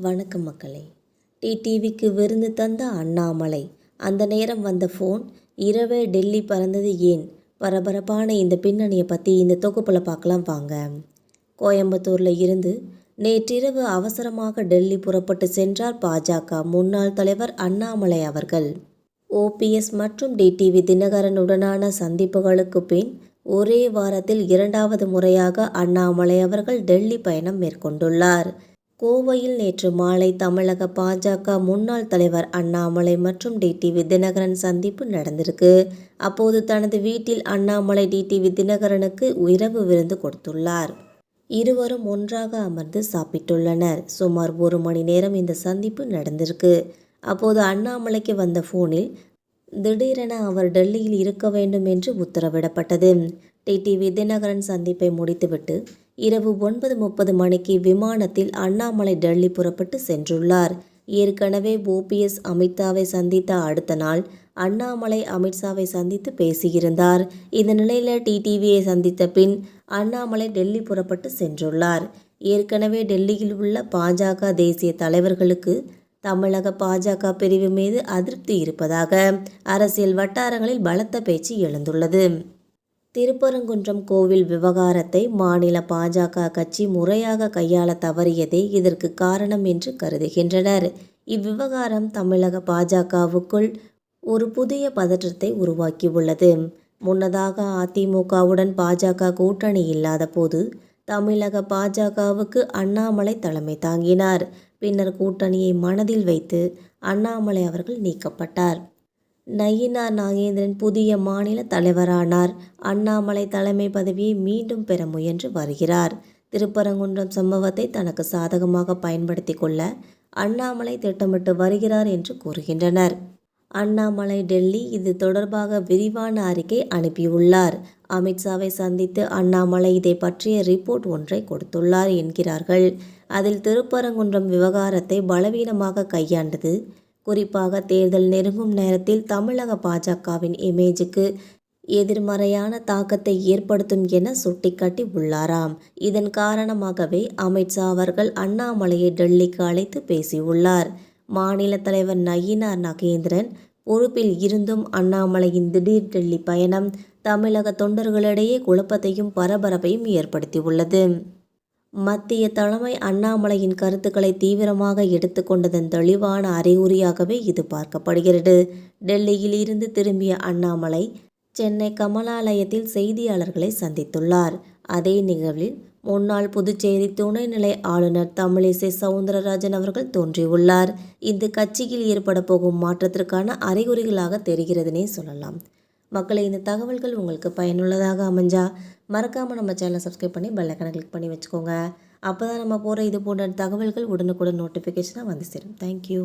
வணக்கம் மக்களே. டிடிவிக்கு விருந்து தந்த அண்ணாமலை. அந்த நேரம் வந்த ஃபோன். இரவே டெல்லி பறந்தது ஏன்? பரபரப்பான இந்த பின்னணியை பற்றி இந்த தொகுப்பில் பார்க்கலாம் வாங்க. கோயம்புத்தூரில் இருந்து நேற்றிரவு அவசரமாக டெல்லி புறப்பட்டு சென்றார் பாஜக முன்னாள் தலைவர் அண்ணாமலை அவர்கள். ஓபிஎஸ் மற்றும் டிடிவி தினகரனுடனான சந்திப்புகளுக்கு பின் ஒரே வாரத்தில் இரண்டாவது முறையாக அண்ணாமலை அவர்கள் டெல்லி பயணம் மேற்கொண்டுள்ளார். கோவையில் நேற்று மாலை தமிழக பாஜக முன்னாள் தலைவர் அண்ணாமலை மற்றும் டிடிவி தினகரன் சந்திப்பு நடந்திருக்கு. அப்போது தனது வீட்டில் அண்ணாமலை டிடிவி தினகரனுக்கு இரவு விருந்து கொடுத்துள்ளார். இருவரும் ஒன்றாக அமர்ந்து சாப்பிட்டுள்ளனர். சுமார் 1 மணி நேரம் இந்த சந்திப்பு நடந்திருக்கு. அப்போது அண்ணாமலைக்கு வந்த ஃபோனில் திடீரென அவர் டெல்லியில் இருக்க வேண்டும் என்று உத்தரவிடப்பட்டது. டிடிவி தினகரன் சந்திப்பை முடித்துவிட்டு இரவு 9:30 மணிக்கு விமானத்தில் அண்ணாமலை டெல்லி புறப்பட்டு சென்றுள்ளார். ஏற்கனவே ஓபிஎஸ் அமித்ஷாவை சந்தித்த அடுத்த நாள் அண்ணாமலை அமித்ஷாவை சந்தித்து பேசியிருந்தார். இந்த நிலையில் டிடிவியை சந்தித்த பின் அண்ணாமலை டெல்லி புறப்பட்டு சென்றுள்ளார். ஏற்கனவே டெல்லியில் உள்ள பாஜக தேசிய தலைவர்களுக்கு தமிழக பாஜக பிரிவு மீது அதிருப்தி இருப்பதாக அரசியல் வட்டாரங்களில் பலத்த பேச்சு எழுந்துள்ளது. திருப்பரங்குன்றம் கோவில் விவகாரத்தை மாநில பாஜக கட்சி முறையாக கையாள தவறியதே இதற்கு காரணம் என்று கருதுகின்றனர். இவ்விவகாரம் தமிழக பாஜகவுக்குள் ஒரு புதிய பதற்றத்தை உருவாக்கியுள்ளது. முன்னதாக அதிமுகவுடன் பாஜக கூட்டணி இல்லாத போது தமிழக பாஜகவுக்கு அண்ணாமலை தலைமை தாங்கினார். பின்னர் கூட்டணியை மனதில் வைத்து அண்ணாமலை அவர்கள் நீக்கப்பட்டார். நயினார் நாகேந்திரன் புதிய மாநில தலைவரானார். அண்ணாமலை தலைமை பதவியை மீண்டும் பெற முயன்று வருகிறார். திருப்பரங்குன்றம் சம்பவத்தை தனக்கு சாதகமாக பயன்படுத்தி கொள்ள அண்ணாமலை திட்டமிட்டு வருகிறார் என்று கூறுகின்றனர். அண்ணாமலை டெல்லி இது தொடர்பாக விரிவான அறிக்கை அனுப்பியுள்ளார். அமித்ஷாவை சந்தித்து அண்ணாமலை இதை பற்றிய ரிப்போர்ட் ஒன்றை கொடுத்துள்ளார் என்கிறார்கள். அதில் திருப்பரங்குன்றம் விவகாரத்தை பலவீனமாக கையாண்டது, குறிப்பாக தேர்தல் நெருங்கும் நேரத்தில் தமிழக பாஜகவின் இமேஜுக்கு எதிர்மறையான தாக்கத்தை ஏற்படுத்தும் என சுட்டிக்காட்டி உள்ளாராம். இதன் காரணமாகவே அமித்ஷா அவர்கள் அண்ணாமலையை டெல்லிக்கு அழைத்து பேசியுள்ளார். மாநில தலைவர் நயினார் நாகேந்திரன் பொறுப்பில் இருந்தும் அண்ணாமலையின் திடீர் டெல்லி பயணம் தமிழக தொண்டர்களிடையே குழப்பத்தையும் பரபரப்பையும் ஏற்படுத்தியுள்ளது. மத்திய தலைமை அண்ணாமலையின் கருத்துக்களை தீவிரமாக எடுத்துக்கொண்டதன் தெளிவான அறிகுறியாகவே இது பார்க்கப்படுகிறது. டெல்லியில் இருந்து திரும்பிய அண்ணாமலை சென்னை கமலாலயத்தில் செய்தியாளர்களை சந்தித்துள்ளார். அதே நிகழ்வில் முன்னாள் புதுச்சேரி துணைநிலை ஆளுநர் தமிழிசை சவுந்தரராஜன் அவர்கள் தோன்றியுள்ளார். இந்த கட்சியில் ஏற்பட போகும் மாற்றத்திற்கான அறிகுறிகளாக தெரிகிறதுனே சொல்லலாம். மக்களை, இந்த தகவல்கள் உங்களுக்கு பயனுள்ளதாக அமைஞ்சா மறக்காமல் நம்ம சேனலை சப்ஸ்கிரைப் பண்ணி பெல் ஐகானை கிளிக் பண்ணி வச்சுக்கோங்க. அப்போ தான் நம்ம போகிற இது போன்ற தகவல்கள் உடனுக்குடன் நோட்டிஃபிகேஷனாக வந்து சேரும். தேங்க்யூ.